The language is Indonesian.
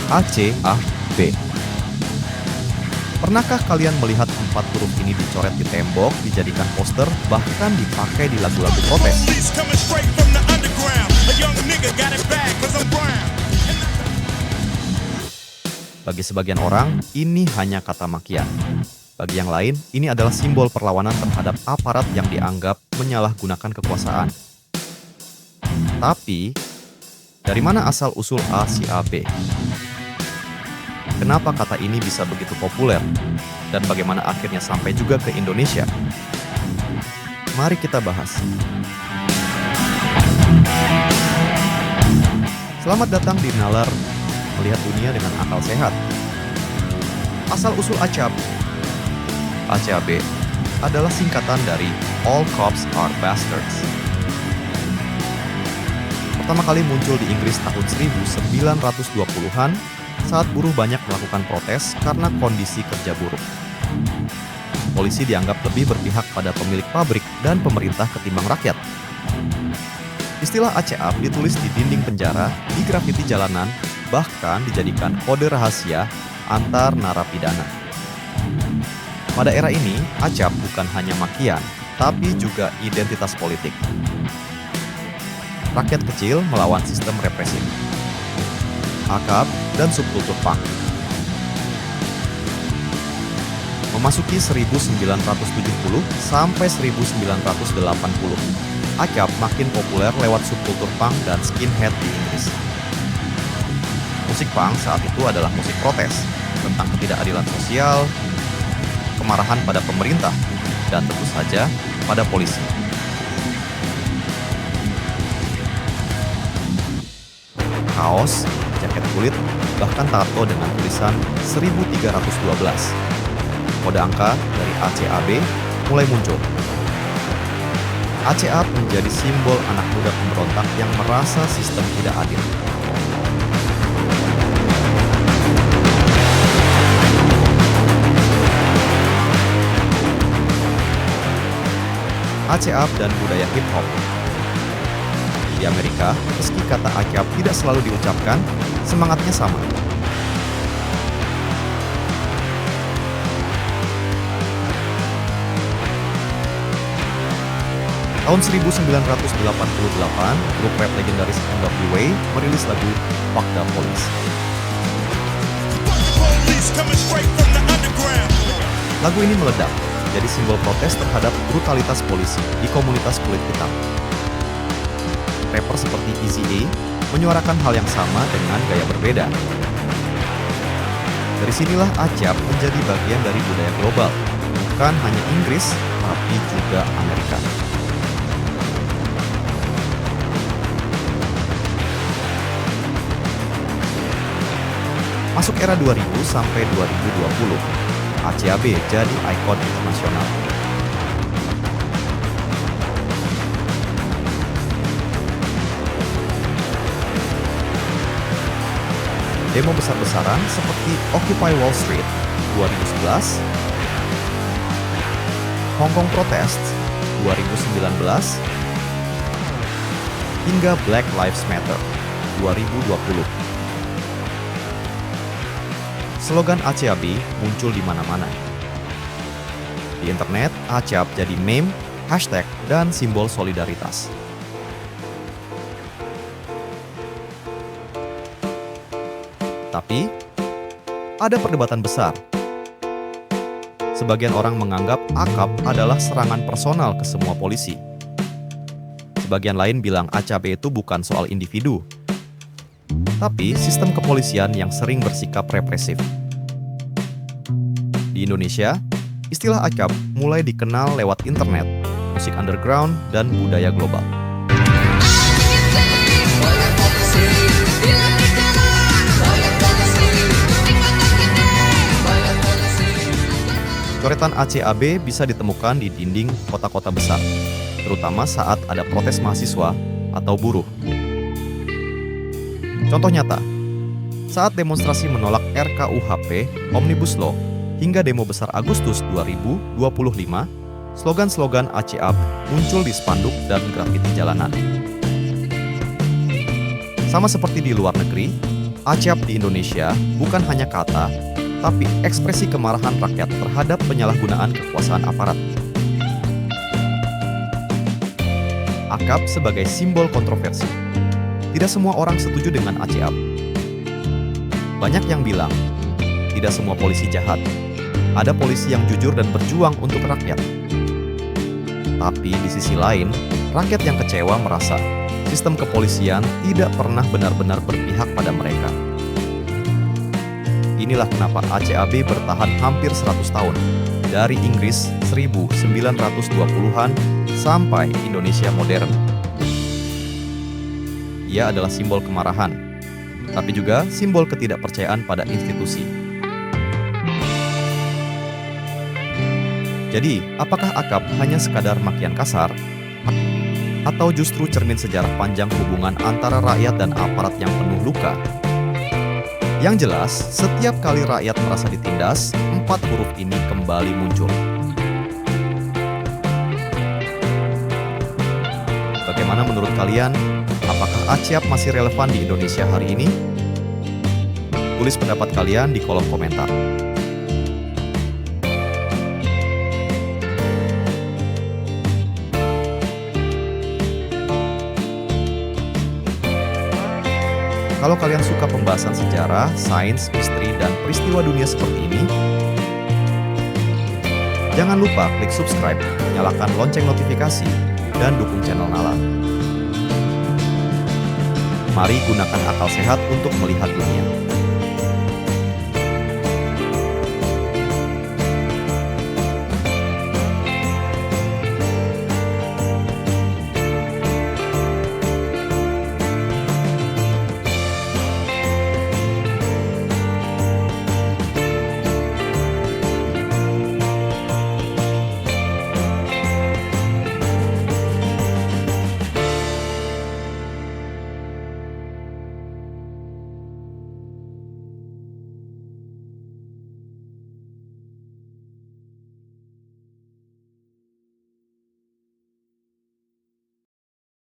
ACAB. Pernahkah kalian melihat 4 huruf ini dicoret di tembok, dijadikan poster, bahkan dipakai di lagu-lagu protes? Bagi sebagian orang, ini hanya kata makian. Bagi yang lain, ini adalah simbol perlawanan terhadap aparat yang dianggap menyalahgunakan kekuasaan. Tapi, dari mana asal-usul ACAB? Kenapa kata ini bisa begitu populer? Dan bagaimana akhirnya sampai juga ke Indonesia? Mari kita bahas. Selamat datang di Nalar, melihat dunia dengan akal sehat. Asal-usul ACAB adalah singkatan dari All Cops Are Bastards. Pertama kali muncul di Inggris tahun 1920-an saat buruh banyak melakukan protes karena kondisi kerja buruk. Polisi dianggap lebih berpihak pada pemilik pabrik dan pemerintah ketimbang rakyat. Istilah ACAB ditulis di dinding penjara, di grafiti jalanan, bahkan dijadikan kode rahasia antar narapidana. Pada era ini, ACAB bukan hanya makian, tapi juga identitas politik. Rakyat kecil melawan sistem represif. ACAB dan subkultur punk. Memasuki 1970 sampai 1980, ACAB makin populer lewat subkultur punk dan skinhead di Inggris. Musik punk saat itu adalah musik protes tentang ketidakadilan sosial, kemarahan pada pemerintah, dan tentu saja pada polisi. Kaos, jaket kulit, bahkan tato dengan tulisan 1312. Kode angka dari ACAB mulai muncul. ACAB menjadi simbol anak muda pemberontak yang merasa sistem tidak adil. ACAB dan budaya hip-hop. Di Amerika, meski kata ACAB tidak selalu diucapkan, semangatnya sama. Tahun 1988, grup rap legendaris NWA merilis lagu Fuck the Police. Lagu ini meledak, jadi simbol protes terhadap brutalitas polisi di komunitas kulit hitam. Rapper seperti Eazy-A menyuarakan hal yang sama dengan gaya berbeda. Dari sinilah ACAB menjadi bagian dari budaya global, bukan hanya Inggris, tapi juga Amerika. Masuk era 2000 sampai 2020, ACAB jadi ikon internasional. Demo besar-besaran seperti Occupy Wall Street 2011, Hong Kong Protest 2019, hingga Black Lives Matter 2020. Slogan ACAB muncul di mana-mana. Di internet, ACAB jadi meme, hashtag, dan simbol solidaritas. Tapi, ada perdebatan besar. Sebagian orang menganggap ACAB adalah serangan personal ke semua polisi. Sebagian lain bilang ACAB itu bukan soal individu, tapi sistem kepolisian yang sering bersikap represif. Di Indonesia, istilah ACAB mulai dikenal lewat internet, musik underground, dan budaya global. Coretan ACAB bisa ditemukan di dinding kota-kota besar, terutama saat ada protes mahasiswa atau buruh. Contoh nyata, saat demonstrasi menolak RKUHP, Omnibus Law, hingga demo besar Agustus 2025, slogan-slogan ACAB muncul di spanduk dan grafiti jalanan. Sama seperti di luar negeri, ACAP di Indonesia bukan hanya kata, tapi ekspresi kemarahan rakyat terhadap penyalahgunaan kekuasaan aparat. ACAP sebagai simbol kontroversi. Tidak semua orang setuju dengan ACAP. Banyak yang bilang, tidak semua polisi jahat. Ada polisi yang jujur dan berjuang untuk rakyat. Tapi di sisi lain, rakyat yang kecewa merasa sistem kepolisian tidak pernah benar-benar berpihak pada mereka. Inilah kenapa ACAB bertahan hampir 100 tahun, dari Inggris 1920-an sampai Indonesia modern. Ia adalah simbol kemarahan, tapi juga simbol ketidakpercayaan pada institusi. Jadi, apakah ACAP hanya sekadar makian kasar? Atau justru cermin sejarah panjang hubungan antara rakyat dan aparat yang penuh luka? Yang jelas, setiap kali rakyat merasa ditindas, 4 huruf ini kembali muncul. Bagaimana menurut kalian? Apakah ACAP masih relevan di Indonesia hari ini? Tulis pendapat kalian di kolom komentar. Kalau kalian suka pembahasan sejarah, sains, misteri, dan peristiwa dunia seperti ini, jangan lupa klik subscribe, nyalakan lonceng notifikasi, dan dukung channel Nalar. Mari gunakan akal sehat untuk melihat dunia.